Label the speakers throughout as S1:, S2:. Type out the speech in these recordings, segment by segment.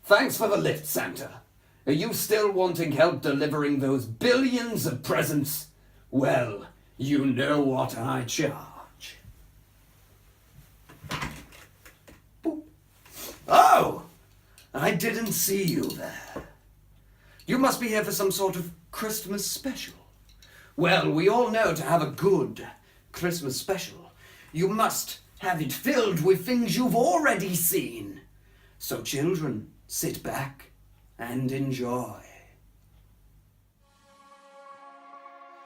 S1: Thanks for the lift, Santa. Are you still wanting help delivering those billions of presents? Well, you know what I charge. Boop. Oh! I didn't see you there. You must be here for some sort of Christmas special. Well, we all know to have a good Christmas special, you must have it filled with things you've already seen. So children, sit back and enjoy.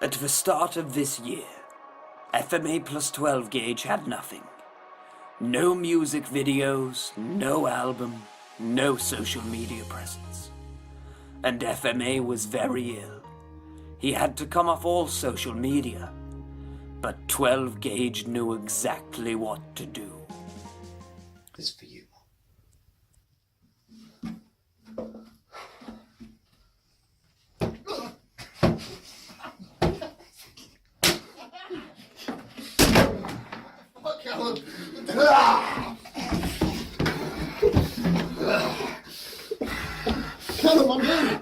S1: At the start of this year, FMA plus 12 Gage had nothing. No music videos, no album, no social media presence. And FMA was very ill. He had to come off all social media. But 12 Gage knew exactly what to do.
S2: This is for you. Kill him, I'm here.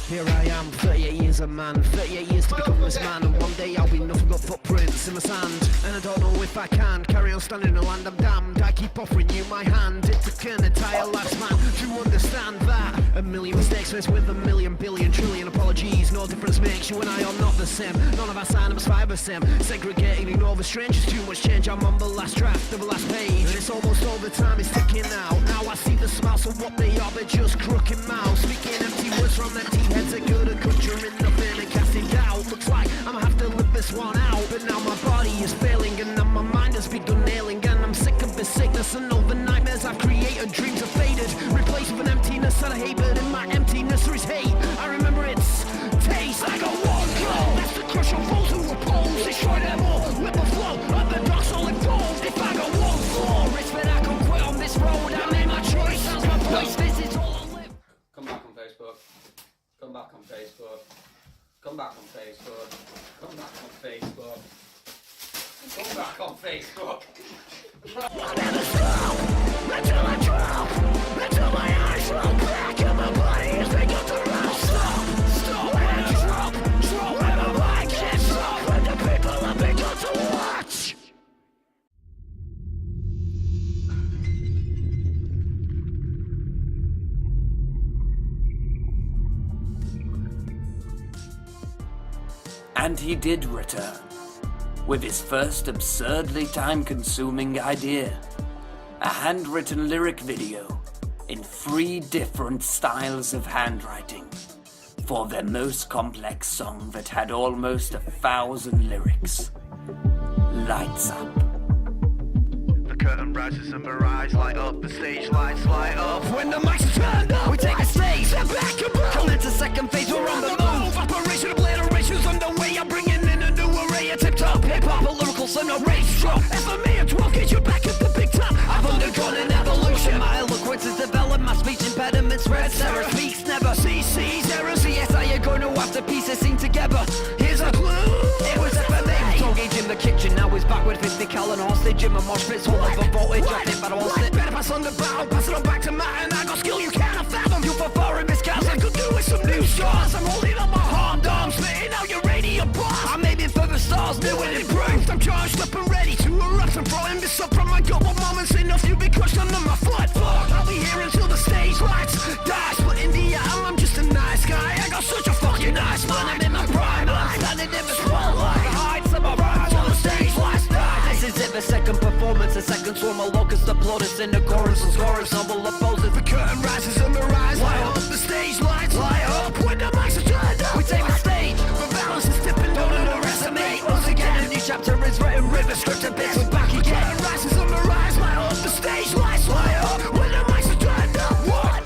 S3: Here I am, 38 years a man, 38 years to become this man, and one day I'll be nothing but footprints in the sand. And I don't know if I can carry on standing in the land I'm damned. I keep offering you my hand. It took an entire lifespan to understand that a million mistakes faced with a million billion trillion apologies. No difference makes you and I are not the same. None of our sign-ups five the same. Segregating, ignore the strangers. Too much change, I'm on the last draft of the last page. And it's almost all the time is ticking now. Now I see the smiles of what they are, they're just crooked mouths. Speaking empty words from empty heads. A good a conjuring nothing and casting doubt. Looks like I'ma have to live this one out. But now my body is failing and now my mind has begun nailing. And I'm sick of this sickness and all the nightmares I've created. Dreams are faded, replaced with an emptiness that I hate. But in my emptiness there is hate. I remember its taste. I got one goal, that's to crush on foes who oppose. Destroy them all with the flow of the dark soul and gold. If I got one flaw, it's that I can quit on this road. I made my choice, that's my voice, this is all I live.
S1: Come back on Facebook. Come back on Facebook. Come back on Facebook. Come back on Facebook. Come back on Facebook.
S3: I'll never stop until I drop, until my eyes roll back and my body is begun to roll. Stop when I drop when my mind can't stop, when the people have begun to watch.
S1: And he did return, with his first absurdly time-consuming idea, a handwritten lyric video in 3 different styles of handwriting for their most complex song that had almost 1,000 lyrics. Lights Up.
S3: The curtain rises and mirage light up, the stage lights light up. When the mics are turned up, we take a stage, step back and move. Come into second phase, we're on the move. Operation obliteration's underway, I'm bringing in a new array of tip-top hip-hop, a lyrical son of rage drop. And for me, it's 12 Gage, you're back at the big top. I've undergone an evolution, my eloquence is developed, my speech impediments red. Sarah speaks never, CC's errors, CSI, you're going to have to piece this scene together. Here's a clue, it was FMA. 12 Gage in the kitchen, now he's back with 50 cal and hostage in my mosh pits, hold up a voltage, I think that I won't slip. Better pass on the battle, pass it on back to Matt, and I got skill you cannot fathom. You prefer in this cast, I could do with some new stars. I'm holding up my harmed arms, spitting out uranium bombs. I'm aiming for the stars, new and improved. I'm charged up and ready to erupt. I'm throwing this up from my gut. What moments enough, you've been crushed under my foot. Fuck, I'll be here until the stage lights die. Splitting the atom, I'm just a nice guy. I got such a fucking nice mind, I'm in my prime. I'm standing in the spotlight, heights of my rhyme till the stage lights die. This is it, the second performance, the second swarm of locusts applauders in the chorus and chorus, novel opposes. The curtain rises and the rise light up, the stage lights light up. When the mics are turned up, we take the stage. The balance is tipping, don't underestimate. Once again, a new chapter is written, river scripted bits, we're back again. The curtain rises and the rise light up, the stage lights light up. When the mics are turned up, what?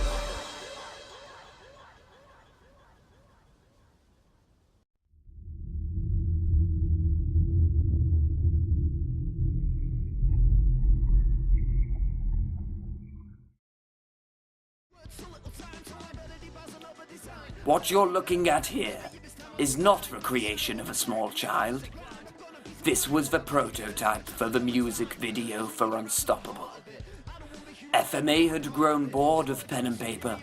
S1: What you're looking at here is not the creation of a small child. This was the prototype for the music video for Unstoppable. FMA had grown bored of pen and paper,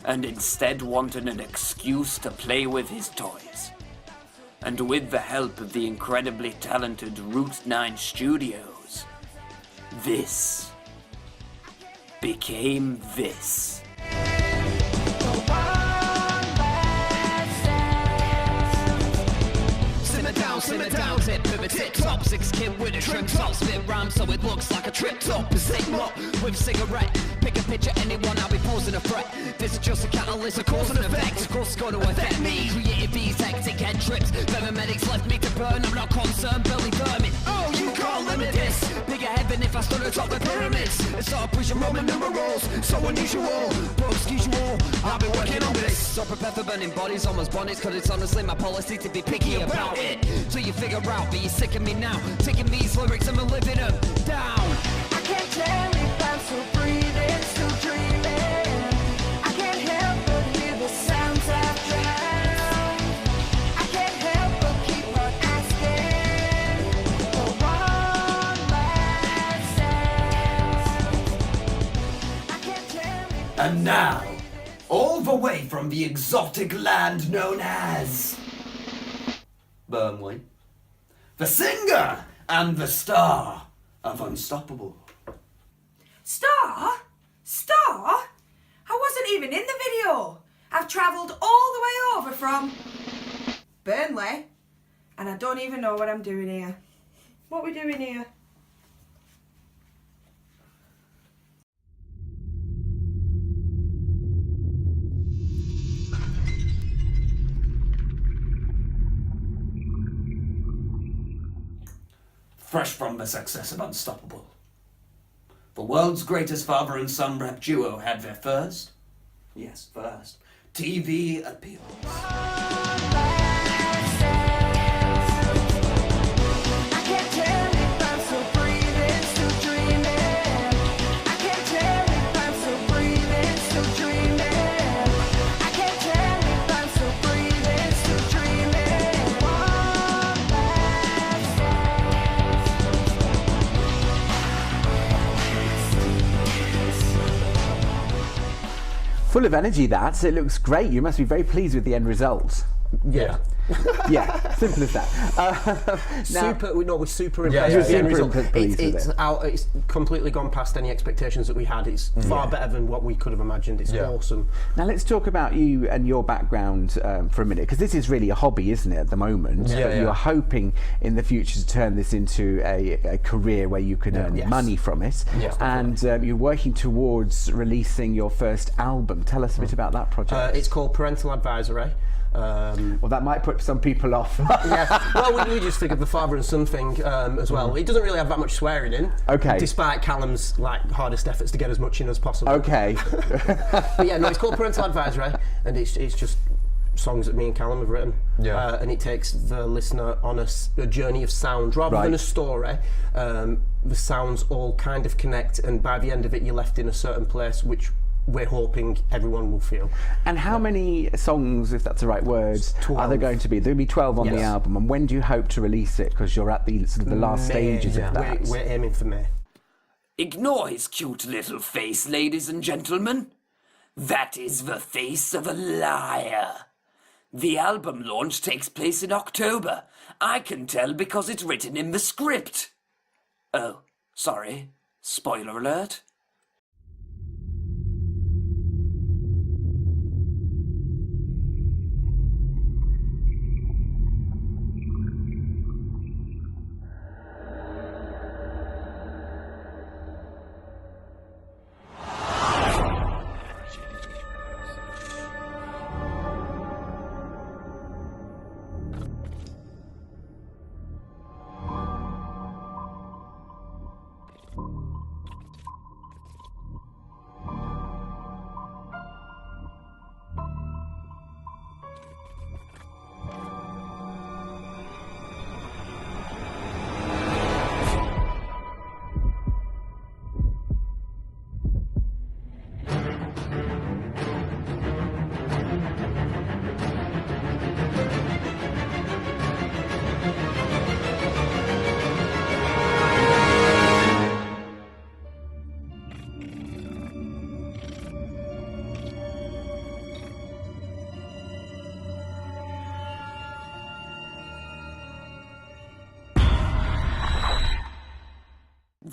S1: and instead wanted an excuse to play with his toys. And with the help of the incredibly talented Route 9 Studios, this became this.
S3: Simmer down, tip, pivot, tip top. 6 kid with a trim top, spit rhyme so it looks like a trip top. Zing up with cigarette, pick a picture, anyone, I'll be posing a threat. This is just a catalyst, a cause and effect. Of course it's gonna affect me, created these hectic head trips. Paramedics left me to burn, I'm not concerned, belly vermin. Oh, you can't limit this, bigger heaven if I stood atop the pyramids. It's all pushing Roman numerals, so unusual, but excuse you all, I've been working on this. So prepare for burning bodies, almost bonnets, cause it's honestly my policy to be picky about it. Till you figure out, but you're sick of me now. Taking these lyrics and I'm living them down.
S4: I can't tell if I'm still breathing, still dreaming. I can't help but hear the sounds I've drowned. I can't help but keep on asking for one last sound. I can't tell if
S1: And now, all the way from the exotic land known as Burnley, the singer and the star of Unstoppable.
S5: Star? Star? I wasn't even in the video. I've travelled all the way over from Burnley, and I don't even know what I'm doing here. What are we doing here?
S1: Fresh from the success of Unstoppable, the world's greatest father and son rap duo had their first TV appeal.
S4: I can't tell if I'm still breathing, still dreaming. I can't tell if I'm still breathing, still dreaming. I can't tell if I'm still breathing, still dreaming. One last
S6: Full of energy, that. It looks great. You must be very pleased with the end result.
S7: Yeah.
S6: Yeah, simple as that.
S7: We're super
S6: Yeah,
S7: impressed
S6: yeah,
S7: with the
S6: yeah.
S7: end result.
S6: Super pleased with it.
S7: It's completely gone past any expectations that we had. It's far better than what we could have imagined. It's awesome.
S6: Now let's talk about you and your background for a minute, because this is really a hobby, isn't it, at the moment?
S7: Yeah,
S6: but
S7: yeah.
S6: you're hoping in the future to turn this into a career where you can earn
S7: Yes.
S6: money from it.
S7: Yes,
S6: and you're working towards releasing your first album. Tell us a bit about that project.
S7: It's called Parental Advisory.
S6: Well, that might put some people off.
S7: Yeah, well, we just figured the father and son thing as well. It doesn't really have that much swearing in.
S6: Okay.
S7: Despite Callum's hardest efforts to get as much in as possible.
S6: Okay.
S7: But yeah, no, it's called Parental Advisory, and it's just songs that me and Callum have written.
S2: Yeah.
S7: And it takes the listener on a journey of sound rather
S6: Right.
S7: than a story. The sounds all kind of connect, and by the end of it, you're left in a certain place, which we're hoping everyone will feel.
S6: And how many songs, if that's the right word, are there
S7: 12.
S6: going to be? There'll be 12 on the
S7: Yes.
S6: album. And when do you hope to release it? Because you're at the sort of the last stages of that.
S7: We're aiming for May.
S1: Ignore his cute little face, ladies and gentlemen. That is the face of a liar. The album launch takes place in October. I can tell because it's written in the script. Oh, sorry. Spoiler alert.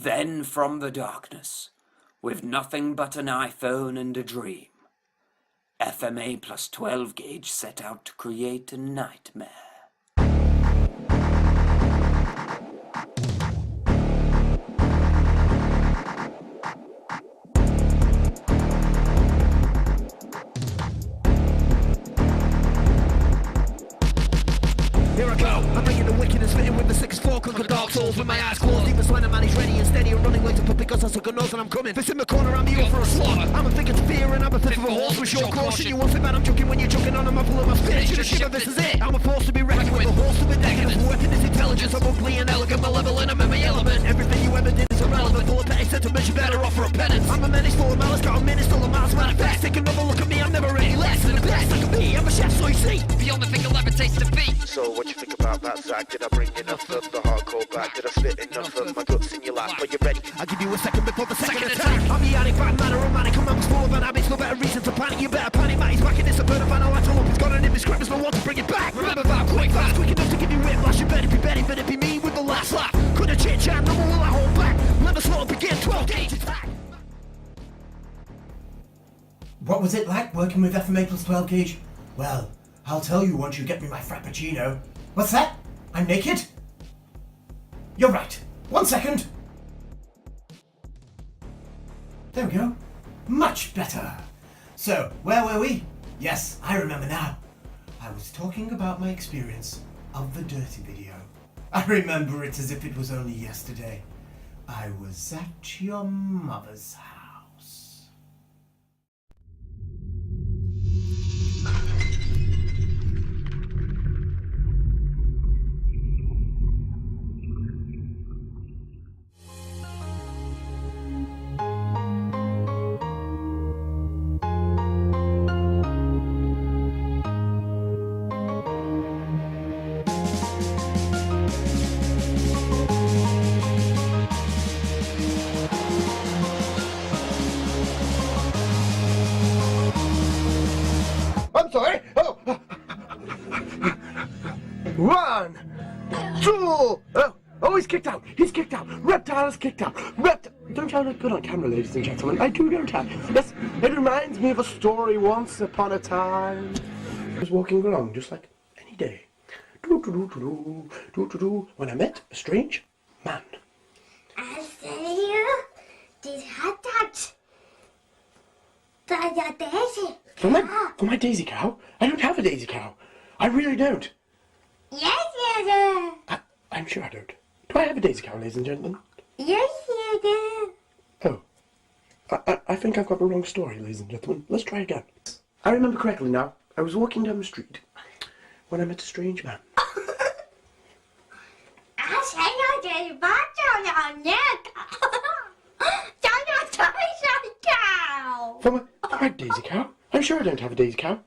S1: Then from the darkness, with nothing but an iPhone and a dream, FMA plus 12 Gage set out to create a nightmare.
S3: Here I go, I'm bringing the wickedness, fitting with the 6'4", conquer dark souls with my eyes closed. Even when a man is ready and steady and running late to put because I took a nose and I'm coming. Fist in the corner, I'm the for a slaughter. I'm a figure to fear and I'm a fit for a horse with short caution. You won't think that I'm joking when you're joking on, I'm full of my spit. Should have shiver, this is it. I'm a force to be reckoned with, a horse to be decadent. Weapon is intelligence, I'm ugly and elegant, malevolent, I'm in my element. Everything you ever did is irrelevant, full of petty sentiments, you better offer a penance. I'm a menace full of malice, got a minute, still a mouse manifest. Take another look at me, I'm never any less than the best I can be. I'm a chef, so you see. Beyond the finger levitates defeat.
S8: So what you think about that, Zach? Did I bring enough of the hardcore back? Did I spit enough of my guts in your lap? Are you ready?
S3: I'll give you a second before the second attack. I'm the addict, bad man, or romantic. I'm full of an habit, no better reason to panic. You better panic, Matty's back in this. A bird of an eye, I hope it's got an indescribable, no one to bring it back. Remember that, quick, fast, quick enough to give you whiplash. You better be me with the last laugh. Couldn't chit chat, no more will I hold back. Let the slaughter begin, 12 Gage attack.
S9: What was it like working with FMA plus 12 Gage? Well, I'll tell you once you get me my frappuccino. What's that? I'm naked? You're right. 1 second. There we go. Much better. So, where were we? Yes, I remember now. I was talking about my experience of the dirty video. I remember it as if it was only yesterday. I was at your mother's house.
S8: I'm sorry. Oh. 1, 2. Oh, he's kicked out. He's kicked out. Reptile is kicked out. Don't y'all look good on camera, ladies and gentlemen? I do, don't I? Yes, it reminds me of a story once upon a time. I was walking along just like any day. When I met a strange man.
S10: I said you did hot dogs. Daisy.
S8: For my daisy cow? I don't have a daisy cow. I really don't.
S10: Yes, you do.
S8: I'm sure I don't. Do I have a daisy cow, ladies and gentlemen?
S10: Yes, you do.
S8: Oh. I think I've got the wrong story, ladies and gentlemen. Let's try again. I remember correctly now. I was walking down the street when I met a strange man.
S10: I said you did hot dogs on neck.
S8: For my daisy cow? I'm sure I don't have a daisy cow.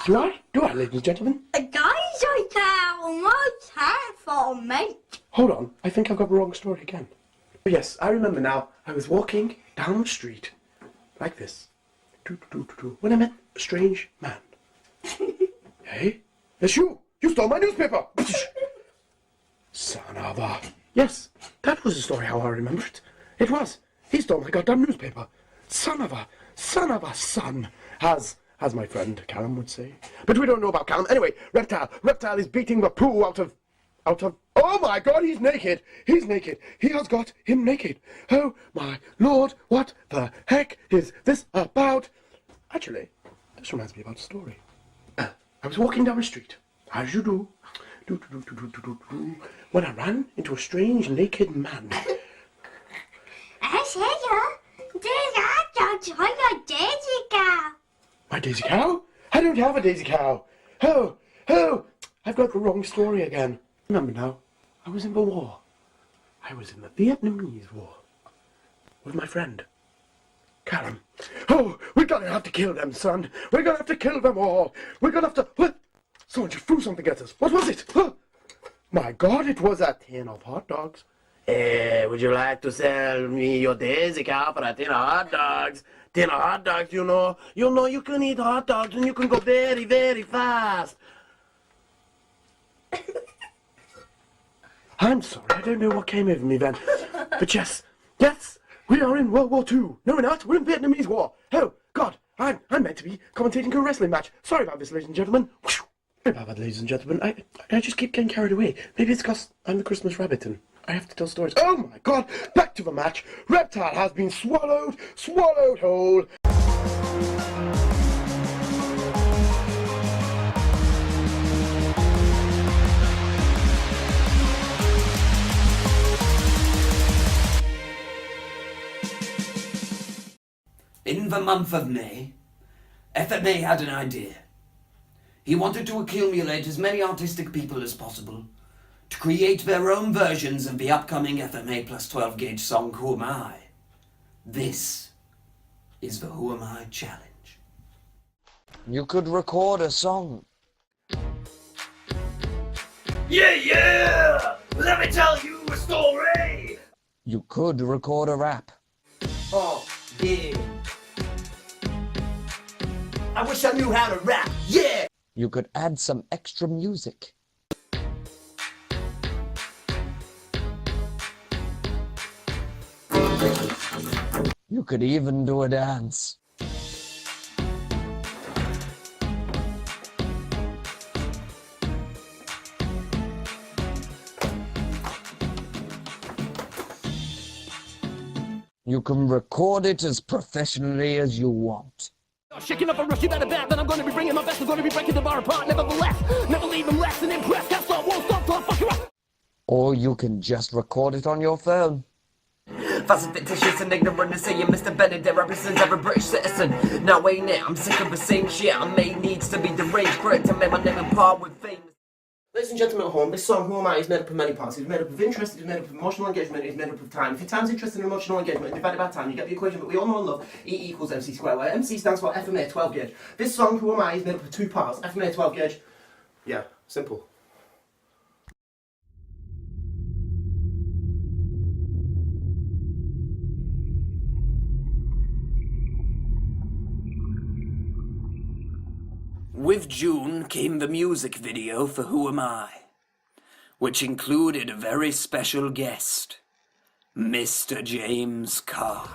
S8: Do I? Do I, ladies and gentlemen?
S10: A daisy cow must have for me.
S8: Hold on, I think I've got the wrong story again. Yes, I remember now. I was walking down the street, like this, when I met a strange man. Hey, it's you! You stole my newspaper! Son of a... Yes, that was the story how I remember it. It was. He stole my goddamn newspaper. Son of a son, as my friend Callum would say. But we don't know about Callum. Anyway, Reptile is beating the poo out of... Oh my God, he's naked! He's naked! He has got him naked! Oh my Lord, what the heck is this about? Actually, this reminds me about a story. I was walking down the street, as you do, when I ran into a strange naked man.
S10: I said you did hot dogs on your daisy cow.
S8: My daisy cow? I don't have a daisy cow. Oh, I've got the wrong story again. Remember now, I was in the war. I was in the Vietnamese War. With my friend, Callum. Oh, we're gonna have to kill them, son. We're gonna have to kill them all. We're gonna have to... What? Someone just threw something at us. What was it? My God, it was a tin of hot dogs. Would you like to sell me your daisy cow for a tin of hot dogs? Tin of hot dogs, you know you can eat hot dogs and you can go very, very fast. I'm sorry, I don't know what came over me then. But yes, Yes, we are in World War II. No, we're not. We're in Vietnamese War. Oh, God, I'm meant to be commentating a wrestling match. Sorry about this, ladies and gentlemen. Sorry about that, ladies and gentlemen. I just keep getting carried away. Maybe it's because I'm the Christmas rabbit and I have to tell stories. Oh, my God. Back to the match. Reptile has been swallowed whole.
S1: In the month of May, FMA had an idea. He wanted to accumulate as many artistic people as possible to create their own versions of the upcoming FMA plus 12 Gage song, Who Am I? This is the Who Am I challenge.
S11: You could record a song.
S1: Yeah! Let me tell you a story!
S11: You could record a rap.
S1: Oh, yeah. I wish I knew how to rap, yeah!
S11: You could add some extra music. You could even do a dance. You can record it as professionally as you want.
S3: Shaking up a rush, you better bet that I'm gonna be bringing my best. I'm gonna be breaking the bar apart, nevertheless. Never leave them less than impressed. Can't stop, won't stop, till I fuck you up.
S11: Or you can just record it on your phone.
S12: Fast and fictitious and ignorant and saying Mr. Benedict represents every British citizen. Now ain't it? I'm sick of the same shit. I may needs to be deranged, correct to make my name and par with fame.
S7: Ladies and gentlemen at home, this song, Who Am I, is made up of many parts. It's made up of interest, it's made up of emotional engagement, it's made up of time. If your time's interest and emotional engagement divided by time, you get the equation that we all know and love, E equals MC squared, where MC stands for FMA 12 gauge. This song, Who Am I, is made up of two parts, FMA 12 gauge. Yeah, simple.
S1: With June came the music video for Who Am I, which included a very special guest, Mr. James Carr.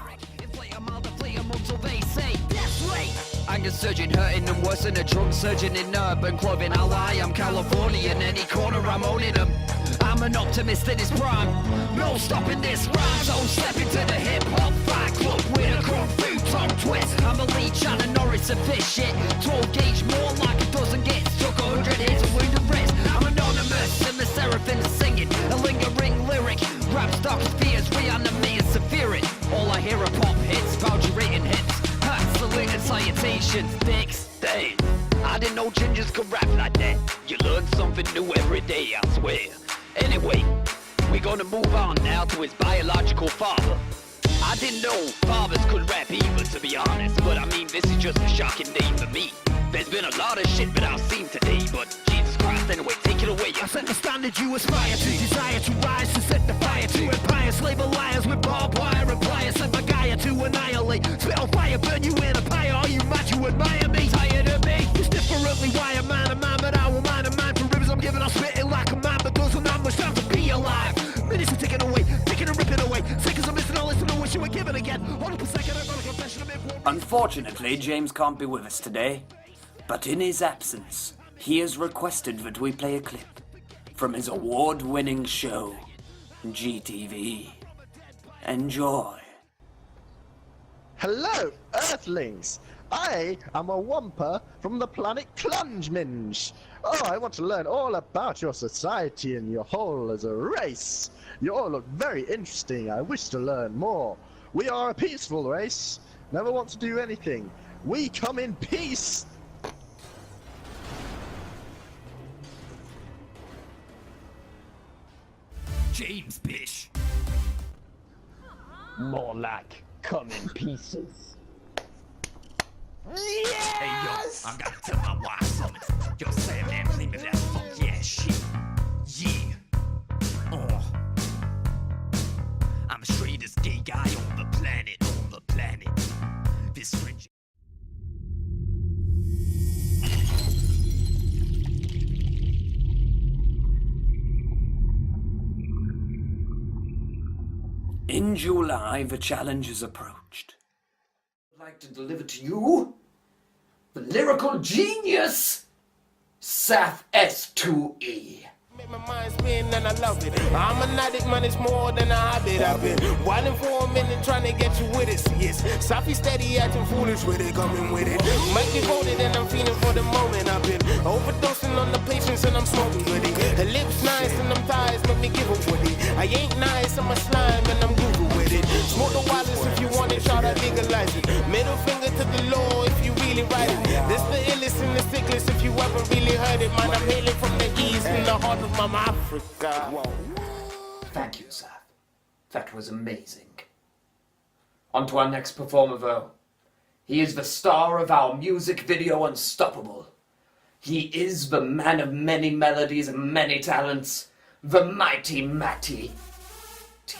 S3: Anger surging, hurting them worse than a drug surgeon in urban clothing. I lie, I'm Californian, any corner I'm owning them. I'm an optimist in his prime, no stopping this rhyme. So step into the hip-hop fight club with a kung fu tongue twist. I'm a leech and a Norris of this shit. 12 gauge more like it doesn't get stuck. 100 hits and wounded wrist. I'm anonymous and the seraphim singing a lingering lyric. Rap stock fears, reanimated severing. All I hear are pop hits, voucherating hits. Salute and salutations, dicks, damn. I didn't know gingers could rap like that. You learn something new every day, I swear. Anyway, we're gonna move on now to his biological father. I didn't know fathers could rap either, to be honest. But I mean, this is just a shocking day for me. There's been a lot of shit that I've seen today, but Jesus Christ, anyway, take it away. I set the standard you aspire to, desire to rise, to set the fire to empire, slave liars with barbed wire and pliers, send my Gaia to annihilate, spit on fire, burn you in a pyre, are you mad, you admire me, tired of me, it's differently wired, man, a man, but I will mind a man, for rivers I'm giving, I'll spit it like a man, but doesn't have much time to be alive, minutes are ticking away, picking and ripping away, seconds are missing, I'll listen to wish you were given again, hold up a second, I've got a confession of it.
S1: Unfortunately, James can't be with us today, but in his absence, he has requested that we play a clip from his award-winning show, GTV. Enjoy.
S13: Hello, Earthlings! I am a Wampa from the planet Clungeminge. Oh, I want to learn all about your society and your whole as a race. You all look very interesting. I wish to learn more. We are a peaceful race. Never want to do anything. We come in peace.
S3: James, bitch.
S11: More like come in pieces.
S3: Yes! Hey, yo, I gotta tell my wife something. Yo, Sam, man, play me that funky ass shit. Yeah. I'm the straightest gay guy on the planet, This friendship.
S1: In July, the challenge is approached.
S12: I'd like to deliver to you the lyrical genius, Saf S2E.
S14: Make my mind spin and I love it. I'm an addict, man, it's more than a habit. I've been wilding for a minute trying to get you with it. So yes, Safi steady acting foolish with it, coming with it. Might be voted and I'm feeling for the moment. I've been overdosing on the patience and I'm smoking with it. Her lips nice and them thighs make me give up with it. I ain't nice, I'm a slime and I'm Google with it. Smoke the wireless if you want it, try to legalize it. Middle finger to the law if you really write it. This the illest and the sicklest if you ever really heard it. Man, I'm hailing from the east in the heart of Mama Africa.
S12: Whoa. Thank you, Saf. That was amazing. On to our next performer, though. He is the star of our music video Unstoppable. He is the man of many melodies and many talents, the mighty Matty T.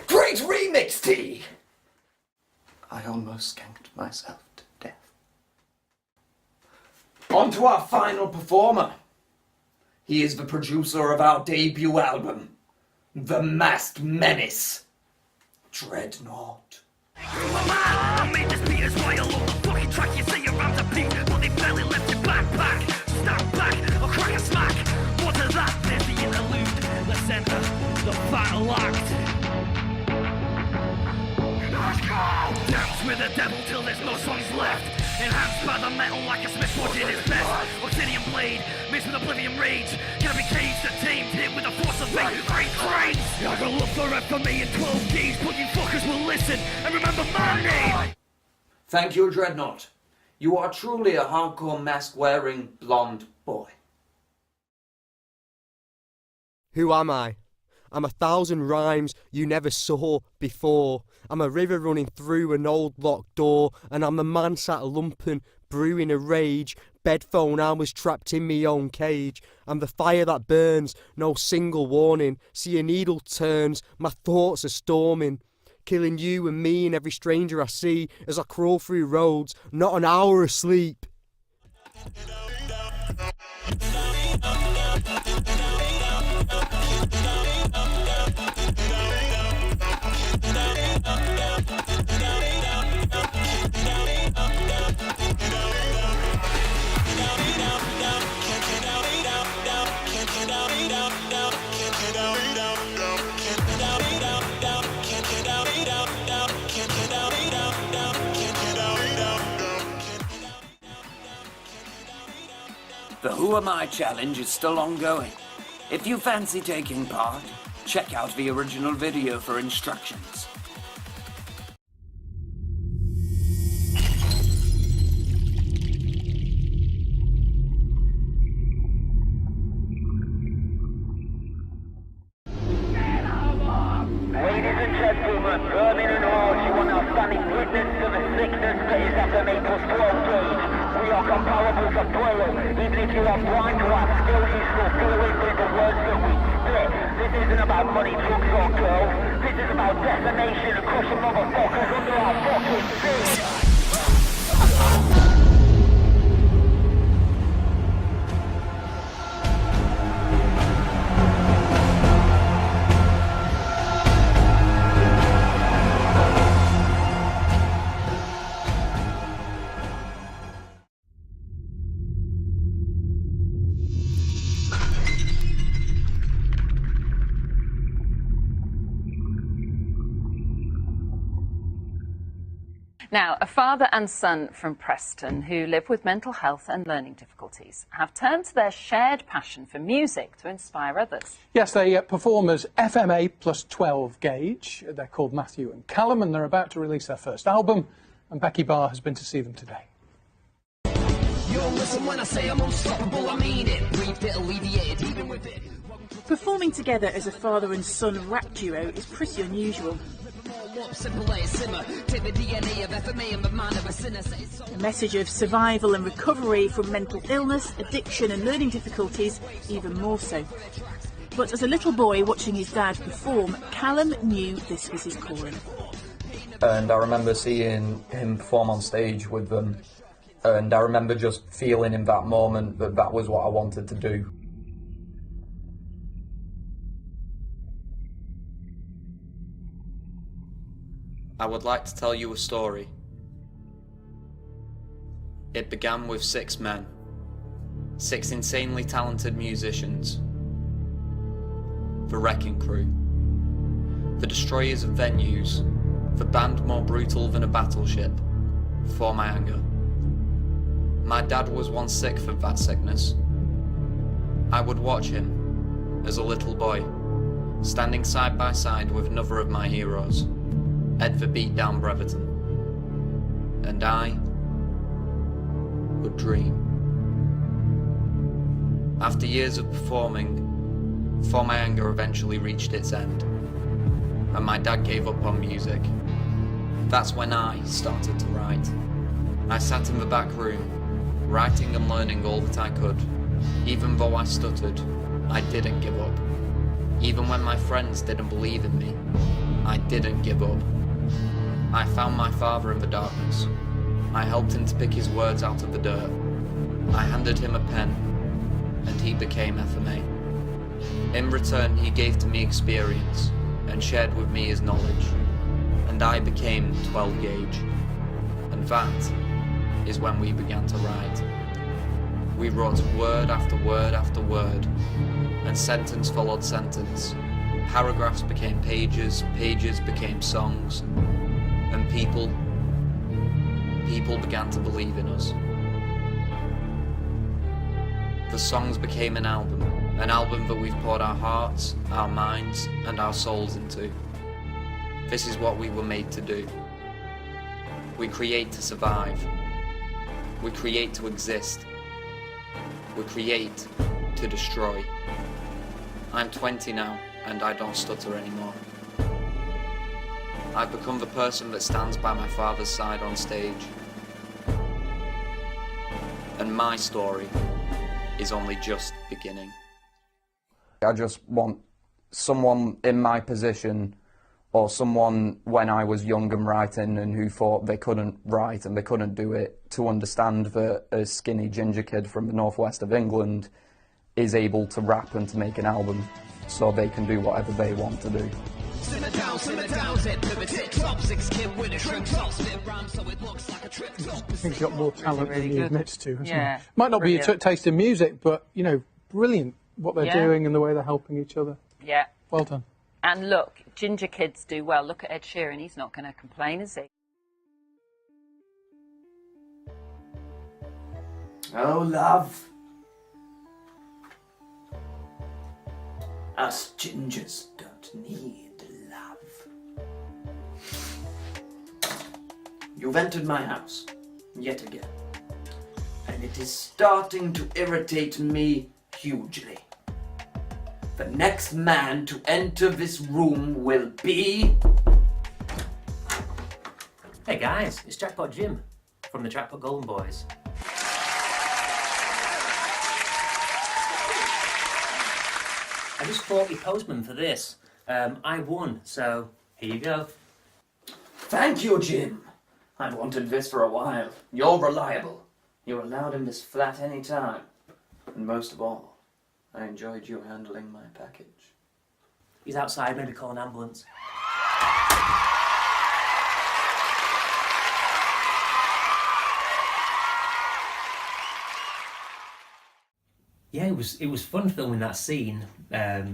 S12: Great remix, T! I almost skanked myself to death. On to our final performer. He is the producer of our debut album, The Masked Menace, Dreadnought.
S3: I made this beat as wild on the fucking track. You say you're out to beat, but they barely left your backpack. Snap back, or crack a smack. More to that, there's the interlude, the center, the final act. Dance with the devil till there's no songs left. Enhanced by the metal like a smith watching his best. Obsidian blade, mixed with oblivion rage. Gonna be caged and tamed, hit with the force of fate. Great trains! I got love for FMA in 12 Gage, but you fuckers will listen and remember my name!
S12: Thank you, Dreadnought. You are truly a hardcore mask-wearing blonde boy.
S15: Who am I? I'm 1,000 rhymes you never saw before. I'm a river running through an old locked door, and I'm a man sat lumping, brewing a rage. Bedphone hours trapped in me own cage. I'm the fire that burns, no single warning. See a needle turns, my thoughts are storming. Killing you and me and every stranger I see as I crawl through roads, not an hour of sleep.
S1: The Who Am I challenge is still ongoing. If you fancy taking part, check out the original video for instructions.
S3: Ladies and gentlemen, Birmingham and all, you are now standing witness to the sickness that is FMA plus 12 Gage. We are comparable to Twilio. Even if you are blind to our skill, you still feel it with the words that we spit. This isn't about money, drugs or girls. This is about decimation and crushing motherfuckers under our fucking feet.
S16: Now, a father and son from Preston who live with mental health and learning difficulties have turned to their shared passion for music to inspire others.
S17: Yes, they perform as FMA plus 12 Gage. They're called Matthew and Callum, and they're about to release their first album, and Becky Barr has been to see them today.
S3: You'll listen when I say I'm unstoppable, I mean it. Breathe it, alleviated, even with it.
S18: Performing together as a father and son rap duo is pretty unusual. A message of survival and recovery from mental illness, addiction and learning difficulties, even more so. But as a little boy watching his dad perform, Callum knew this was his calling.
S19: And I remember seeing him perform on stage with them, and I remember just feeling in that moment that that was what I wanted to do. I would like to tell you a story. It began with 6 men, 6 insanely talented musicians, the Wrecking Crew, the destroyers of venues, the band more brutal than a battleship, for my anger. My dad was one sixth of that sickness. I would watch him, as a little boy, standing side by side with another of my heroes, Ed the Beatdown Breverton. And I would dream. After years of performing, For My Anger eventually reached its end, and my dad gave up on music. That's when I started to write. I sat in the back room, writing and learning all that I could. Even though I stuttered, I didn't give up. Even when my friends didn't believe in me, I didn't give up. I found my father in the darkness. I helped him to pick his words out of the dirt. I handed him a pen, and he became FMA. In return, he gave to me experience, and shared with me his knowledge, and I became 12 Gage. And that is when we began to write. We wrote word after word after word, and sentence followed sentence. Paragraphs became pages, pages became songs, and people began to believe in us. The songs became an album that we've poured our hearts, our minds, and our souls into. This is what we were made to do. We create to survive. We create to exist. We create to destroy. I'm 20 now, and I don't stutter anymore. I've become the person that stands by my father's side on stage. And my story is only just beginning. I just want someone in my position, or someone when I was young and writing and who thought they couldn't write and they couldn't do it, to understand that a skinny ginger kid from the northwest of England is able to rap and to make an album, so they can do whatever they want to do.
S3: Simmer down, zip, pivot, hit, top, 6 kid with a shrimp top, spit rhyme so it looks like a trip top.
S17: I think he's got more talent
S16: really
S17: than he
S16: good.
S17: admits to, hasn't
S16: Yeah,
S17: he? Might not be
S16: brilliant.
S17: your taste in music, but, you know, brilliant what they're
S16: Yeah.
S17: doing and the way they're helping each other.
S16: Yeah.
S17: Well done.
S16: And look, ginger kids do well. Look at Ed Sheeran, he's not going to complain, is he?
S1: Oh, love. Us gingers don't need love. You've entered my house, yet again, and it is starting to irritate me hugely. The next man to enter this room will be...
S20: Hey guys, it's Jackpot Jim from the Jackpot Golden Boys. I just fought your postman for this. I won, so here you go.
S1: Thank you, Jim. I've wanted this for a while. You're reliable. You're allowed in this flat any time. And most of all, I enjoyed you handling my package.
S20: He's outside, maybe call an ambulance. Yeah, it was fun filming that scene. The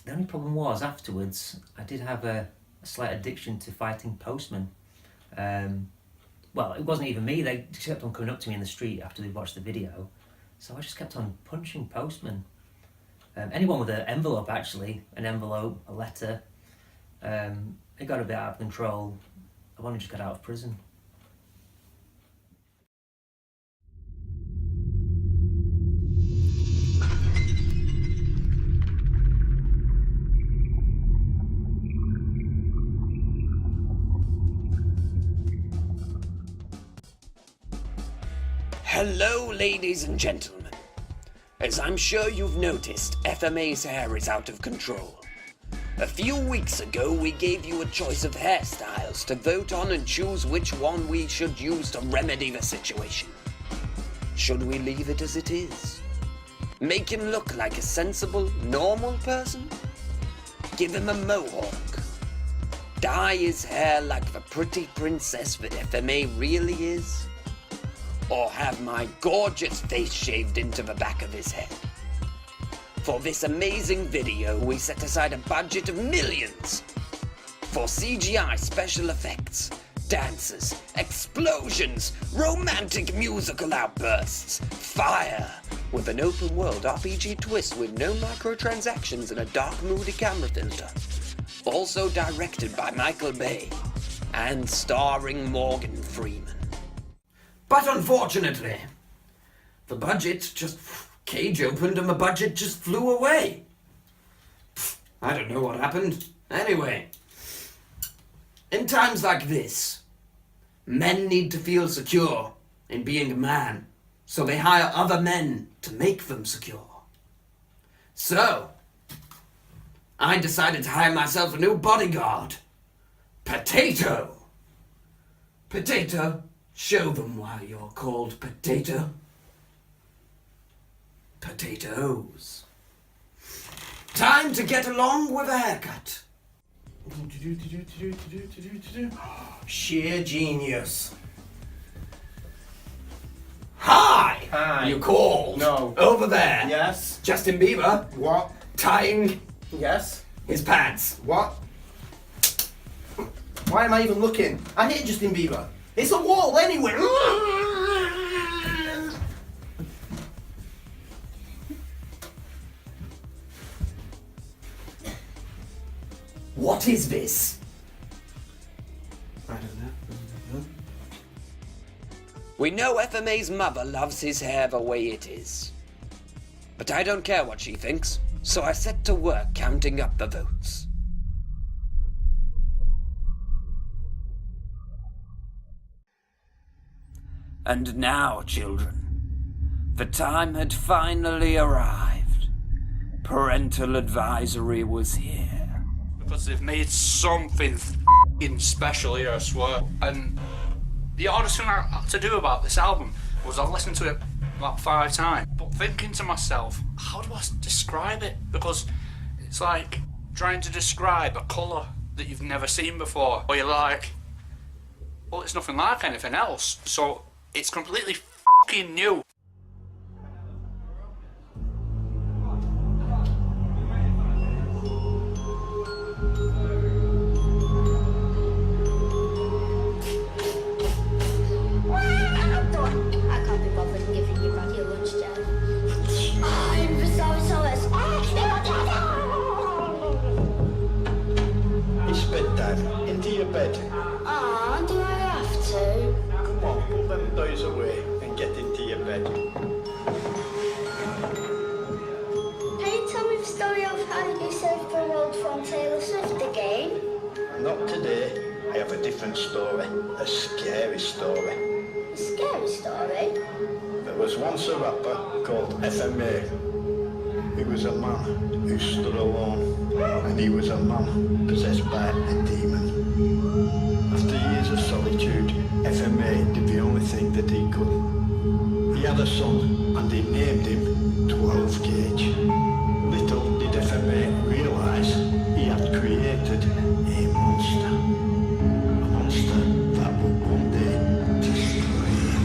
S20: only problem was afterwards, I did have a slight addiction to fighting postmen. Well, it wasn't even me. They just kept on coming up to me in the street after they watched the video, so I just kept on punching postmen. Anyone with an envelope, actually, an envelope, a letter. It got a bit out of control. I only just got out of prison.
S1: Hello, ladies and gentlemen. As I'm sure you've noticed, FMA's hair is out of control. A few weeks ago, we gave you a choice of hairstyles to vote on and choose which one we should use to remedy the situation. Should we leave it as it is? Make him look like a sensible, normal person? Give him a mohawk? Dye his hair like the pretty princess that FMA really is? Or have my gorgeous face shaved into the back of his head? For this amazing video, we set aside a budget of millions for CGI special effects, dances, explosions, romantic musical outbursts, fire, with an open world RPG twist with no microtransactions and a dark moody camera filter. Also directed by Michael Bay and starring Morgan Freeman. But unfortunately, the budget just... Cage opened and the budget just flew away. I don't know what happened. Anyway, in times like this, men need to feel secure in being a man, so they hire other men to make them secure. So, I decided to hire myself a new bodyguard. Potato! Potato, show them why you're called Potato. Potatoes. Time to get along with a haircut.
S9: Sheer genius.
S1: Hi!
S7: Hi.
S1: You called?
S7: No.
S1: Over there.
S7: Yes.
S1: Justin Bieber.
S7: What?
S1: Tying
S7: Yes.
S1: his pants.
S7: What? Why am I even looking? I hate Justin Bieber. It's a wall anyway.
S1: What is this?
S7: I don't know.
S1: We know FMA's mother loves his hair the way it is. But I don't care what she thinks, so I set to work counting up the votes. And now, children, the time had finally arrived. Parental advisory was here.
S21: Because they've made something f***ing special here, I swear. And the hardest thing I had to do about this album was I listened to it about 5 times. But thinking to myself, how do I describe it? Because it's like trying to describe a colour that you've never seen before. Or you're like, well, it's nothing like anything else. So it's completely f***ing new.
S10: I can't be bothered giving you back your lunch, Jen. I'm so
S13: It's bedtime. Into your bed.
S10: Aw, do I have to?
S13: Come on, put them toys away and get into your bed.
S10: Can you tell me the story of how you saved the world from Taylor Swift again?
S13: Not today. I have a different story. A scary story.
S10: A scary story?
S13: There was once a rapper called FMA. He was a man who stood alone, and he was a man possessed by a demon. After years of solitude, FMA did the only thing that he could. He had a son, and he named him 12 Gage. Little did FMA realise he had created a monster. A monster that would one day destroy him.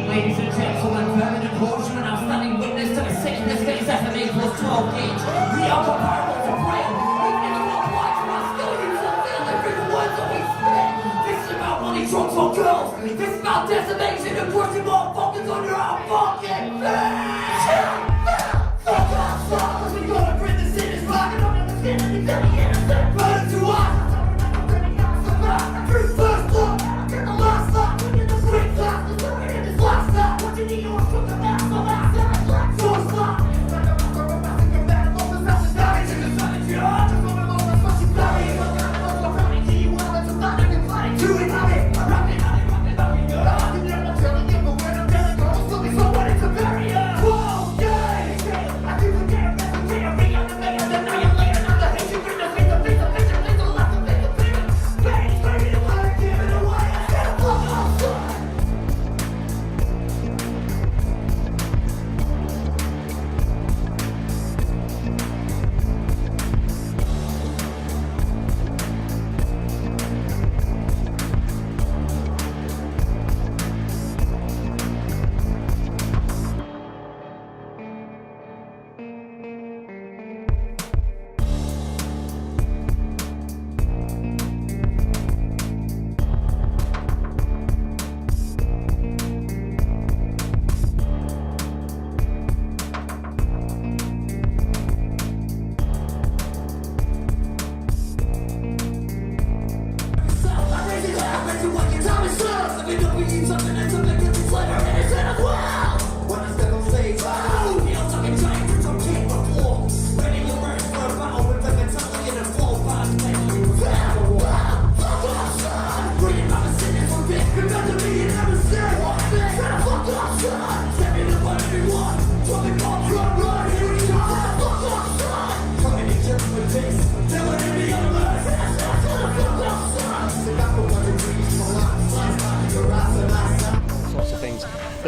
S22: Ladies and gentlemen, very important and outstanding witness to the sickness that is FMA plus 12 Gage. We are comparable to prayer. Even if we're not white, we're still using every word that we spit. This is about money, drugs, or girls. This is about decimation and pushing more focus on your own fucking face. Fuck off, stop, cause we gonna bring the sin is rock and don't understand that it's any innocent. Burn it to us. First thought, the last thought, the quick thought, the story in this last thought. What you need to from the mass, the last thought, so stop.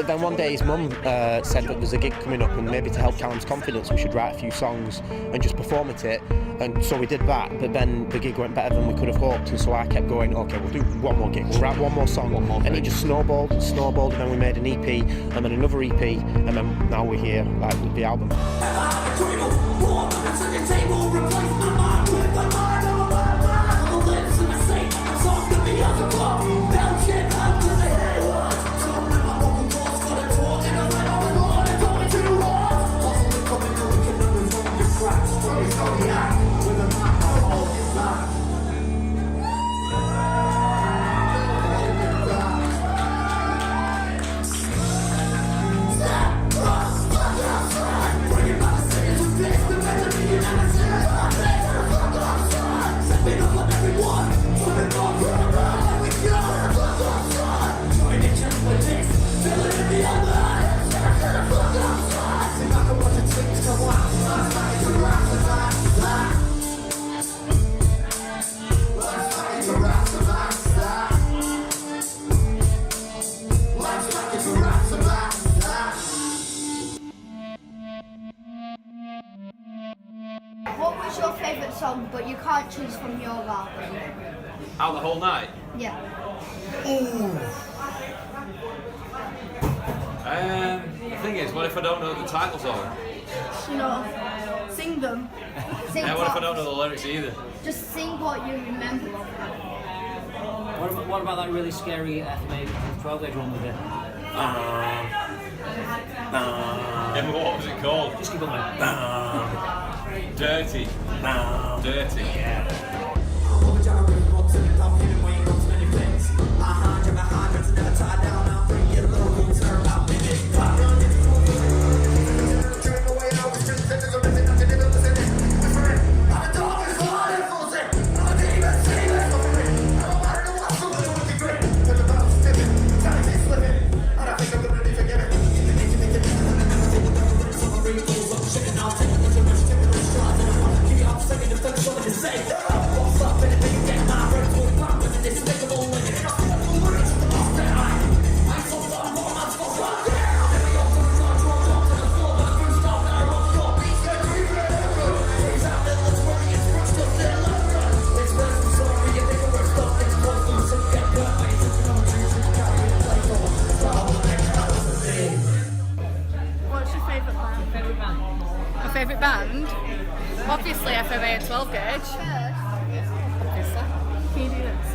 S4: then one day his mum said that there's a gig coming up and maybe to help Callum's confidence we should write a few songs and just perform at it. And so we did that, but then the gig went better than we could have hoped, and so I kept going, okay, we'll do one more gig, we'll write one more song, and it just snowballed, and then we made an EP, and then another EP, and then now we're here, like, with the album.
S10: What was your favourite song, but you can't choose from your album?
S5: Out the whole night?
S10: Yeah.
S5: The thing is, what if I don't know the title song?
S10: You know, sing them. Sing
S5: Yeah, what if I don't know the lyrics either?
S10: Just sing what you remember.
S20: What about that really scary FMA 12-gauge one with it?
S5: Yeah, but what was it called?
S20: Just give it like...
S5: Dirty. Dirty.
S20: Yeah.
S23: What's your favourite band? My favourite band? Obviously FMA 12-gauge. Obviously. Can you do this?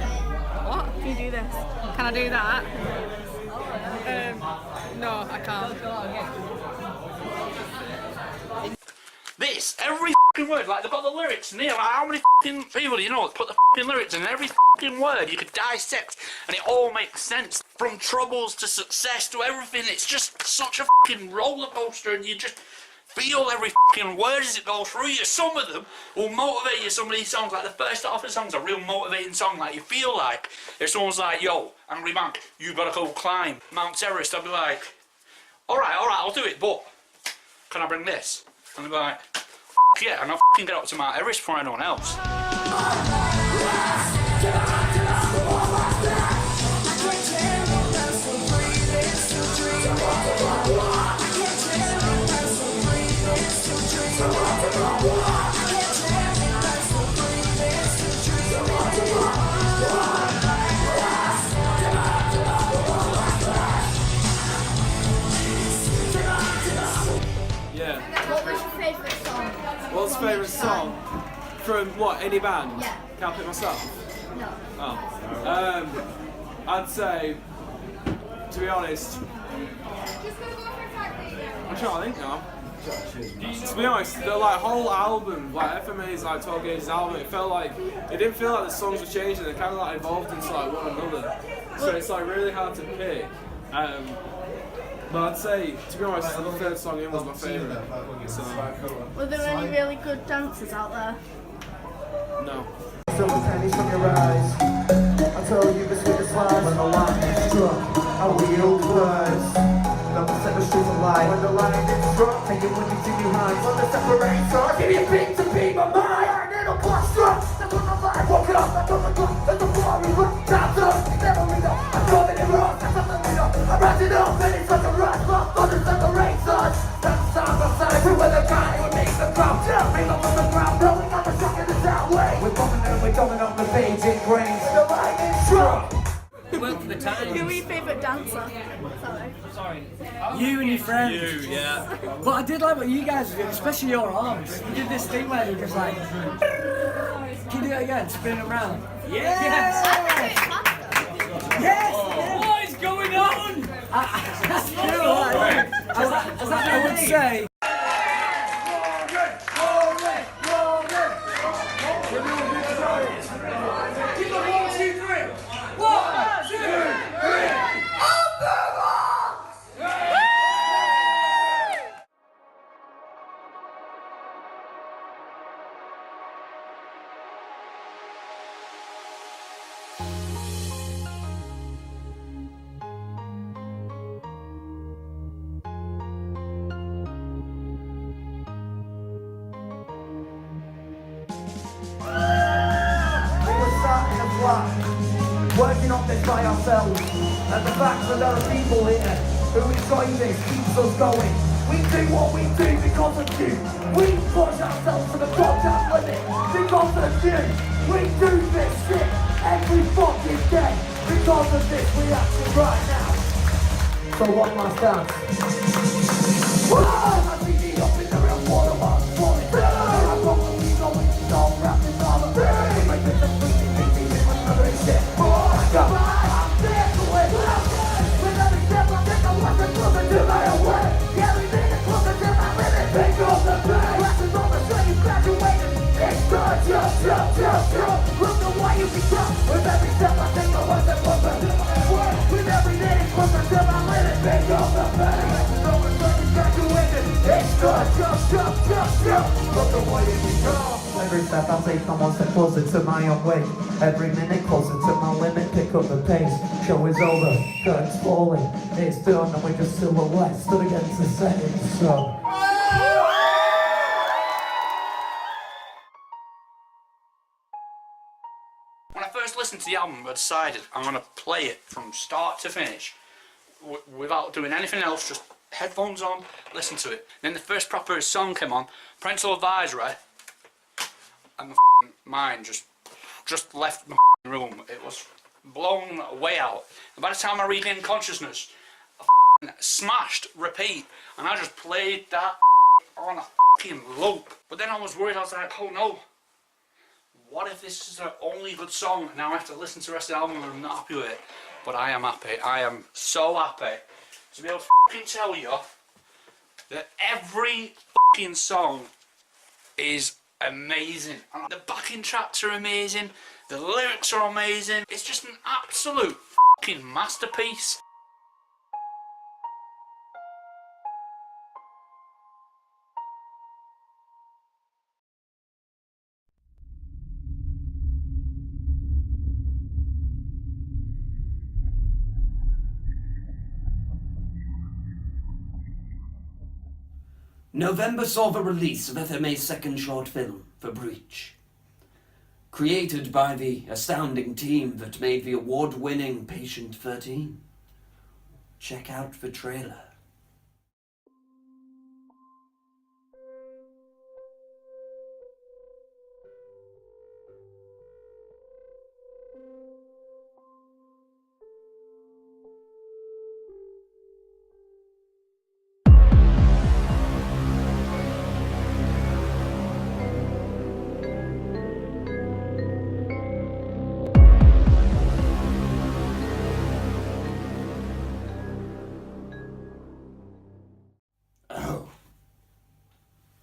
S23: What? Can you do this? Can I do that? No, I can't.
S21: This, every f***ing word, like they've got the lyrics in here, like how many f***ing people do you know that put the f***ing lyrics in every f***ing word you could dissect and it all makes sense. From troubles to success to everything, it's just such a f***ing roller coaster and you just feel every f***ing word as it goes through you. Some of them will motivate you, some of these songs, like the first half of the song's a real motivating song, like you feel like, if someone's like, yo, Angry Mank, you've got to go climb Mount Everest, I'll be like, alright, I'll do it, but can I bring this? And they'll be like, yeah, and I'll f***ing get up to Mount Everest before anyone else.
S5: Yeah.
S10: What was your favourite song?
S5: What's
S10: from
S5: favourite
S10: each
S5: song?
S10: band?
S5: From what, any band?
S10: Yeah.
S5: Can't pick myself?
S10: No.
S5: Oh. I'd say, to be honest, I'm trying to think now. To be honest, the like whole album, like FMA's like 12-gauge's album, it didn't feel like the songs were changing, they kind of like evolved into like one another. So it's like really hard to pick. But I'd say, to be honest, the third song in was my favourite. So,
S23: Were there any really good dancers out there?
S5: no.
S3: From your eyes, I'll tell you the sweetest lies. When the line is struck, I wield words. Don't set the streets alight. When the line is struck, take it when you see behind. When the separates us, give me a beat to be my mind. It'll bust up, that's when my life woke up. I told the clock, that's the glory. Time's up, never meet up. I'm coming in wrong, that's something we know. I'm rising up, and it's such a rush. can't wait. We're coming on the beating brains. The lightning struck.
S22: Work for the time.
S18: Who are your favourite dancer?
S22: Sorry.
S2: You and your friends.
S21: You, yeah.
S2: But I did like what you guys did, especially your arms. You did this thing where you just like... Can you do it again? Spin it around. Yes! Yes!
S22: What is going on?
S2: That's cool. As I would say...
S3: Working on this by ourselves, and the fact that there are people here who enjoy this keeps us going. We do what we do because of you. We push ourselves to the goddamn limit because of you. We do this shit every fucking day because of this reaction right now. So one last dance. Whoa! I see me up in the real water, I'm falling down. I'm probably going to go wrap this all up. I'm there to win. With every step I take, I'm watching closer to my own way. Every minute closer to my limit. Pick up the pace. Lessons on the train, you graduated. It's time, jump. Look at what you become. With every step I take, I'm watching closer to my own way. With every minute closer to my limit. Pick up the pace. Lessons on the train, you graduated. It's time, jump. Look at what you become. Every step I take, I'm one step closer to my own way. Every minute closer to my limit, pick up the pace. Show is over, curtain's falling. It's done and we're just silhouettes stood against the setting, so...
S21: When I first listened to the album, I decided I'm going to play it from start to finish without doing anything else, just headphones on, listen to it. Then the first proper song came on, Parental Advisory, and my mind just left my room. It was blown way out. And by the time I regained consciousness, I smashed repeat, and I just played that on a loop. But then I was worried. I was like, oh no, what if this is the only good song? Now I have to listen to the rest of the album and I'm not happy with it. But I am happy. I am so happy to be able to tell you that every song is amazing. And the backing tracks are amazing. The lyrics are amazing. It's just an absolute masterpiece.
S1: November saw the release of FMA's second short film, For Breach. Created by the astounding team that made the award-winning Patient 13. Check out the trailer.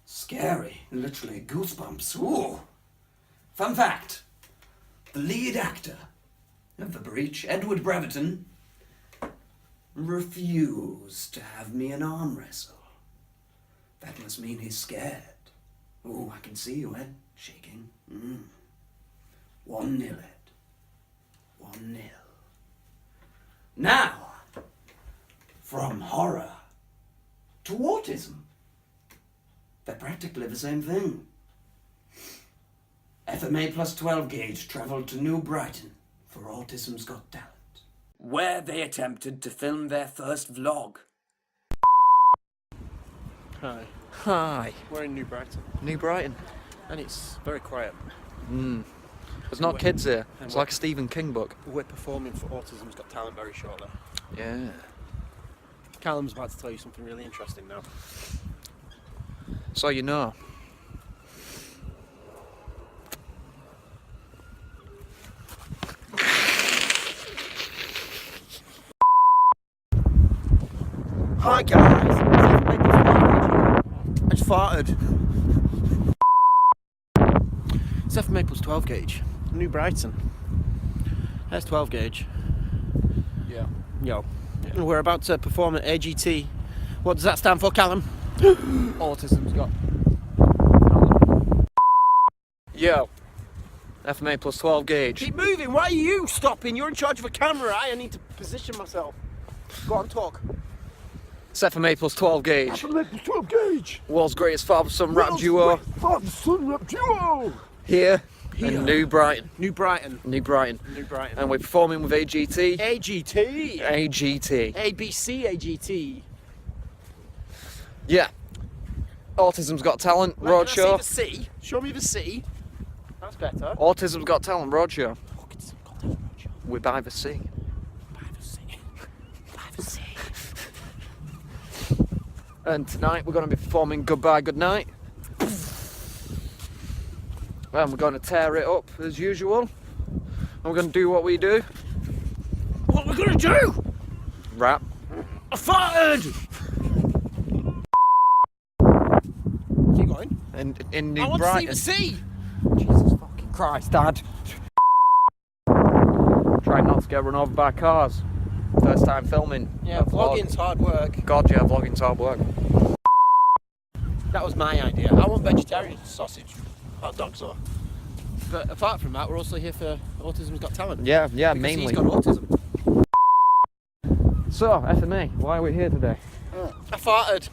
S1: Scary, literally goosebumps. Ooh. Fun fact, the lead actor of The Breach, Edward Breverton, refused to have me an arm wrestle. That must mean he's scared. Ooh, I can see you, Ed, shaking. 1-0, Ed. 1-0. Now, from horror to autism. They're practically the same thing. FMA plus 12 Gage travelled to New Brighton for Autism's Got Talent, where they attempted to film their first vlog.
S4: Hi.
S6: Hi.
S4: We're in New Brighton.
S6: New Brighton.
S4: And it's very quiet.
S19: There's not kids here. It's like a Stephen King book.
S4: We're performing for Autism's Got Talent very shortly.
S19: Yeah.
S4: Callum's about to tell you something really interesting now.
S19: So you know.
S4: Hi guys, I just farted. It's FMA plus 12 gauge, New Brighton. There's 12 gauge.
S19: Yeah.
S4: Yo. Yeah. We're about to perform at AGT. What does that stand for, Callum?
S19: Autism's Got Talent. Yo. FMA plus 12 gauge.
S4: Keep moving, why are you stopping? You're in charge of a camera, I need to position myself. Go on, talk.
S19: It's FMA plus 12 gauge.
S4: FMA plus 12 gauge.
S19: World's greatest father-son rap duo.
S4: Father-son rap duo.
S19: Here in New Brighton.
S4: New Brighton.
S19: New Brighton.
S4: New Brighton.
S19: And we're performing with AGT.
S4: AGT.
S19: AGT.
S4: ABC AGT.
S19: Yeah. Autism's Got Talent
S4: Right, can
S19: roadshow.
S4: I see the C? Show me the C. That's better.
S19: Autism's Got Talent roadshow. We're by the sea.
S4: By the sea. By the sea.
S19: And tonight we're going to be performing Goodbye Goodnight. And we're going to tear it up as usual. And we're going to do what we do.
S4: What we're going to do?
S19: Rap.
S4: I farted! Keep going.
S19: In New
S4: I want
S19: Brighton.
S4: to see the sea!
S19: Jesus fucking Christ, Dad. Trying not to get run over by cars. First time filming.
S4: Yeah,
S19: a vlog.
S4: vlogging's hard work.
S19: God, yeah, vlogging's hard work.
S4: That was my idea. I want vegetarian sausage. Hot dogs are. But apart from that, we're also here for Autism's Got Talent.
S19: Yeah,
S4: because
S19: mainly.
S4: He's got autism.
S19: So, FMA, why are we here today?
S4: I farted.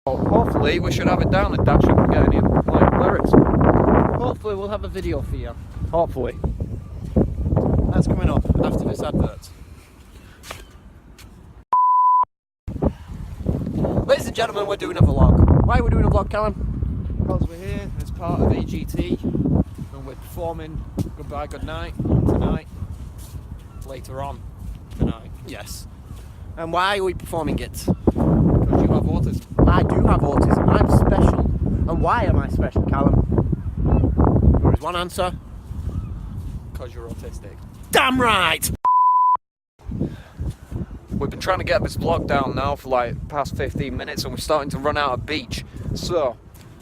S19: Well, hopefully we should have it down and Dad shouldn't get any like lyrics.
S4: Hopefully we'll have a video for you.
S19: Hopefully.
S4: That's coming up after this advert. Ladies and gentlemen, we're doing a vlog. Why are we doing a vlog, Callum?
S19: Because we're here as part of AGT and we're performing Goodbye Goodnight tonight, later on tonight.
S4: Yes. And why are we performing it?
S19: Because you have autism.
S4: I do have autism. I'm special. And why am I special, Callum? There is one answer.
S19: Because you're autistic.
S4: Damn right!
S19: We've been trying to get this vlog down now for like past 15 minutes and we're starting to run out of beach. So,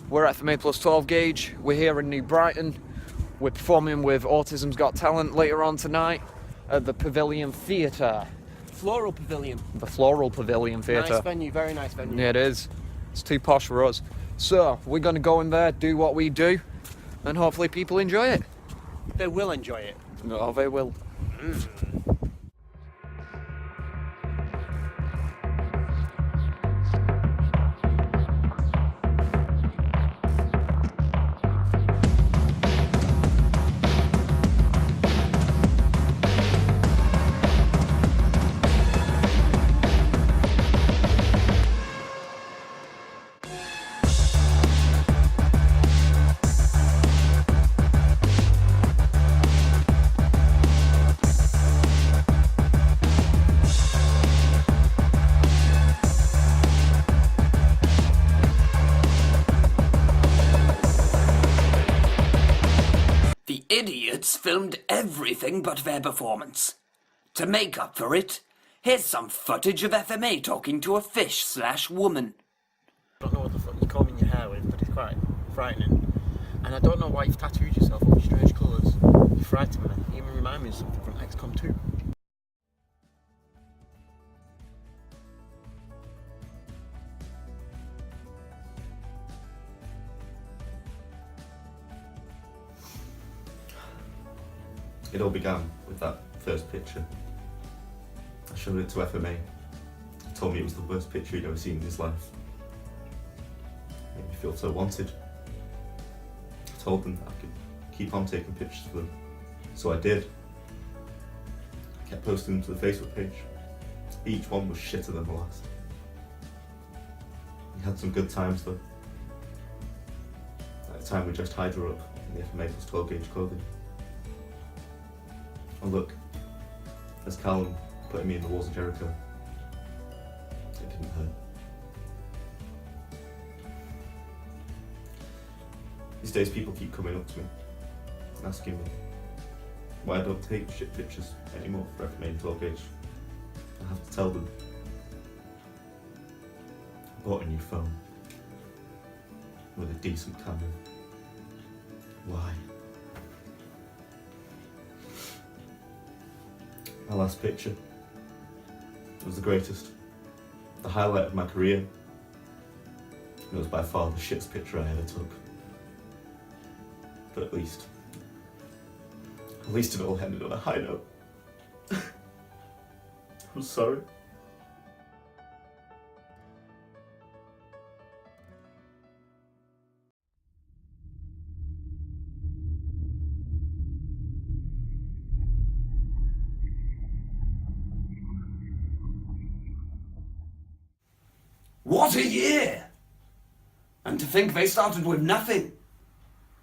S19: we're at FMA plus 12 gauge, we're here in New Brighton, we're performing with Autism's Got Talent later on tonight at the Pavilion Theatre.
S4: Floral Pavilion.
S19: The Floral Pavilion Theatre.
S4: Nice venue, very nice venue.
S19: Yeah, it is. It's too posh for us. So, we're going to go in there, do what we do, and hopefully people enjoy it.
S4: They will enjoy it.
S19: No, they will.
S1: The idiots filmed everything but their performance. To make up for it, here's some footage of FMA talking to a fish/woman.
S4: I don't know what the fuck you're combing your hair with, but it's quite frightening. And I don't know why you've tattooed yourself all these strange colours. You frighten me. You even remind me of something from XCOM 2.
S6: It all began with that first picture. I showed it to FMA. He told me it was the worst picture he'd ever seen in his life. It made me feel so wanted. I told them that I could keep on taking pictures for them. So I did. I kept posting them to the Facebook page. Each one was shitter than the last. We had some good times though. Like the time we dressed Hydra up in the FMA plus 12 gauge clothing. And look, as Callum putting me in the walls of Jericho, it didn't hurt. These days people keep coming up to me and asking me why I don't take shit pictures anymore for FMA and 12 gauge. I have to tell them I bought a new phone with a decent camera. Why? My last picture was the greatest, the highlight of my career. It was by far the shittest picture I ever took. But at least it all ended on a high note. I'm sorry.
S1: What a year! And to think they started with nothing.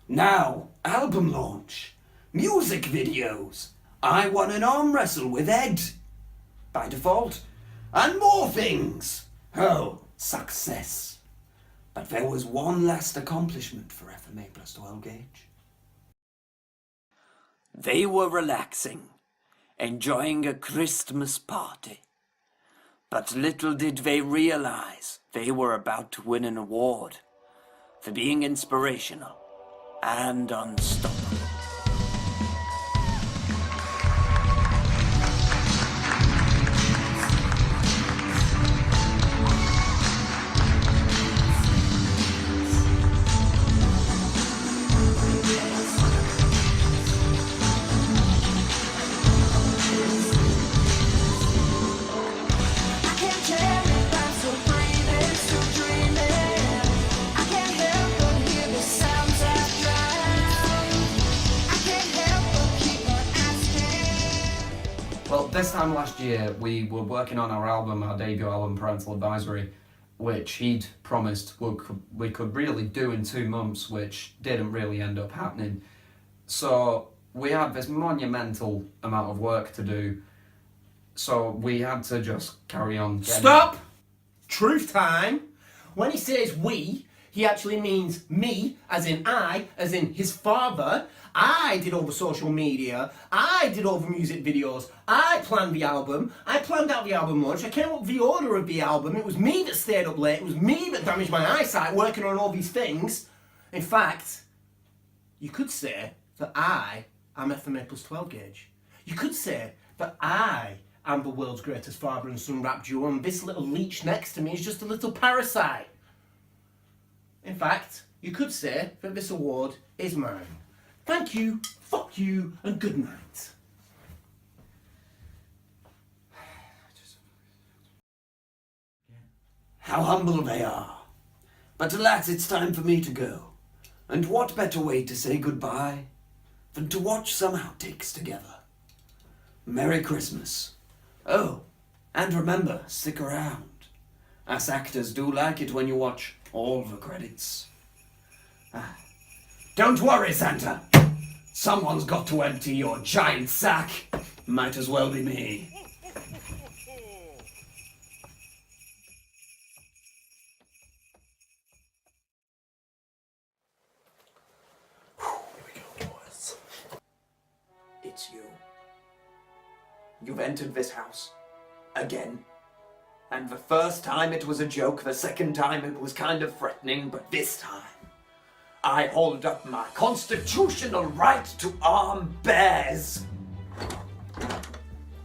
S1: Now, album launch, music videos, I won an arm wrestle with Ed. By default. And more things. Oh, success. But there was one last accomplishment for FMA plus 12 gauge. They were relaxing, enjoying a Christmas party. But little did they realize they were about to win an award for being inspirational and unstoppable.
S19: Well, this time last year, we were working on our album, our debut album, Parental Advisory, which he'd promised we could really do in 2 months, which didn't really end up happening. So we had this monumental amount of work to do, so we had to just carry on.
S7: Stop! Truth time! When he says we, he actually means me, as in I, as in his father. I did all the social media, I did all the music videos, I planned the album, I planned out the album launch, I came up with the order of the album, it was me that stayed up late, it was me that damaged my eyesight working on all these things. In fact, you could say that I am FMA plus 12 gauge. You could say that I am the world's greatest father and son rap duo and this little leech next to me is just a little parasite. In fact, you could say that this award is mine. Thank you, fuck you, and good night.
S1: How humble they are. But alas, it's time for me to go. And what better way to say goodbye than to watch some outtakes together. Merry Christmas. Oh, and remember, stick around. Us actors do like it when you watch all the credits. Don't worry, Santa. Someone's got to empty your giant sack. Might as well be me. It's you. You've entered this house. Again. And the first time it was a joke, the second time it was kind of threatening, but this time I hold up my constitutional right to arm bears.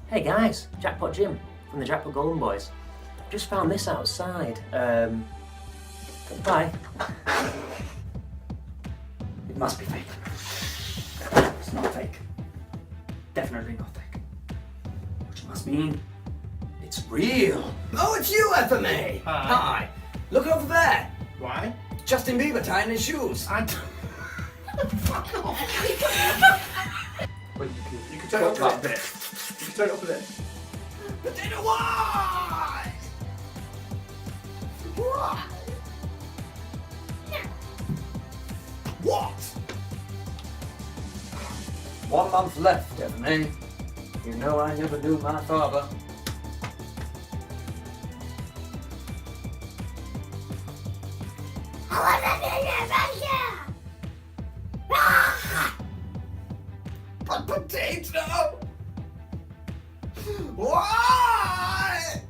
S20: Hey guys, Jackpot Jim from the Jackpot Golden Boys. Just found this outside. Bye.
S1: It must be fake. It's not fake. Definitely not fake. Which must mean it's real. Oh, it's you, FMA. Hi. Look over there.
S7: Why?
S1: Justin Bieber tying his shoes.
S7: Fuck off.
S5: Wait, you can turn it up a bit. You can turn it up a bit.
S1: Potato wise! What?
S12: 1 month left, FMA. You know I never knew my father.
S3: But potato! Why?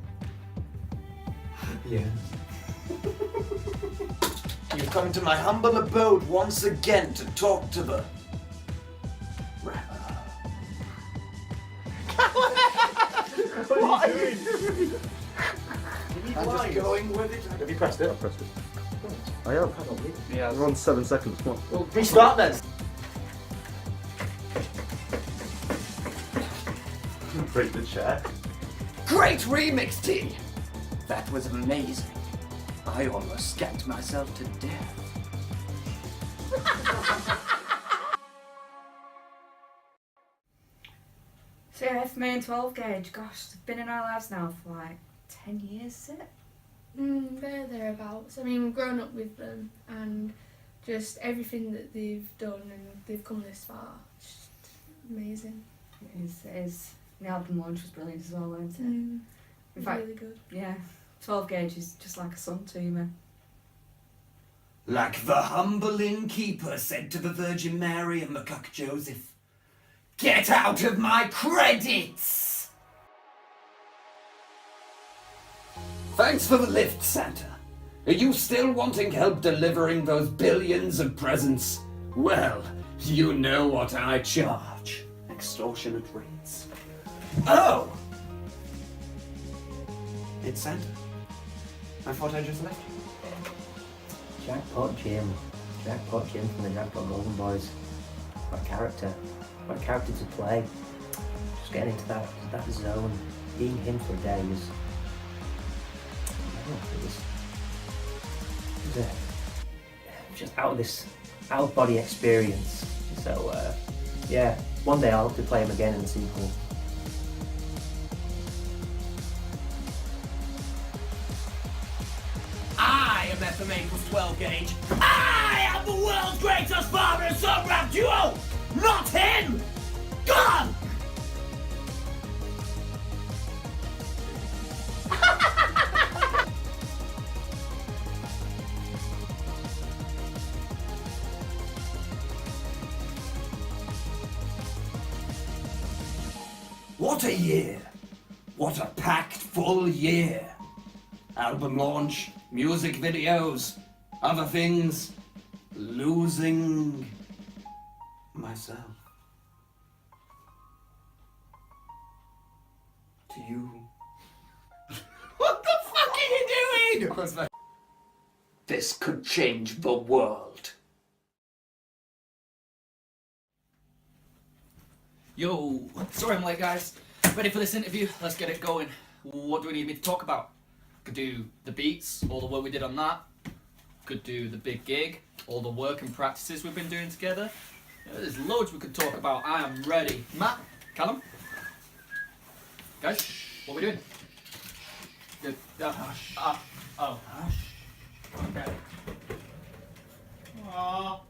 S12: Yeah. You've come to my humble abode once again to talk to the rapper.
S6: What are you doing?
S12: I'm just going with it.
S6: Have you pressed it? I pressed it. I have.
S5: Yeah.
S6: We're on 7 seconds. Come on.
S12: Well, restart then.
S6: Break the chair.
S1: Great remix, T! That was amazing. I almost scanked myself to death.
S8: So yeah, FMA and 12 Gauge, gosh, they've been in our lives now for like 10 years, is it?
S23: Thereabouts. I mean, we've grown up with them and just everything that they've done and they've come this far. It's just amazing.
S8: It is. The album launch was brilliant as well, wasn't it? In fact,
S23: Really good.
S8: yeah, 12 Gauge is just like a son to me.
S1: Like the humble innkeeper said to the Virgin Mary and McCuck Joseph, "Get out of my credits!" Thanks for the lift, Santa. Are you still wanting help delivering those billions of presents? Well, you know what I charge. Extortionate rates. Oh! It's Santa. I thought I just left you.
S20: Jackpot Jim. Jackpot Jim from the Jackpot Golden Boys. What a character. What a character to play. Just getting into that zone. Being him for a day was... it was just out of body experience. So yeah, one day I'll have to play him again in the sequel.
S3: I am FMA plus 12 Gauge. I am the world's greatest father and son rap duo! Not him! Gone!
S1: What a year! What a packed full year! Album launch, music videos, other things, losing myself. To you.
S3: What the fuck are you doing?
S1: This could change the world.
S11: Yo, sorry I'm late, guys. Ready for this interview? Let's get it going. What do we need me to talk about? Could do the beats, all the work we did on that. Could do the big gig, all the work and practices we've been doing together. There's loads we could talk about. I am ready. Matt, Callum, guys, what are we doing? Good. Oh. Okay. Aww.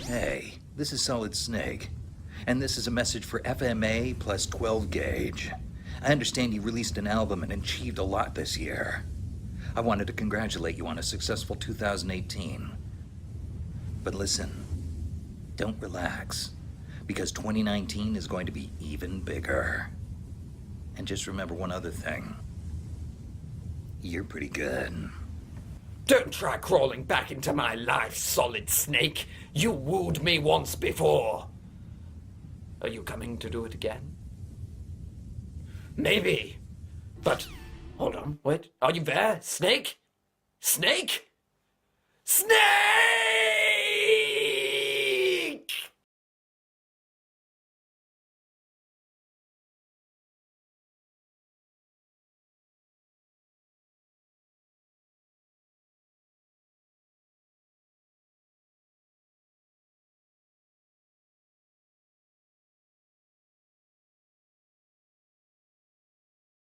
S14: Hey, this is Solid Snake, and this is a message for FMA plus 12 Gauge. I understand you released an album and achieved a lot this year. I wanted to congratulate you on a successful 2018. But listen, don't relax, because 2019 is going to be even bigger. And just remember one other thing. You're pretty good.
S1: Don't try crawling back into my life, Solid Snake. You wooed me once before. Are you coming to do it again? Maybe. But, hold on, wait. Are you there, Snake? Snake? Snake!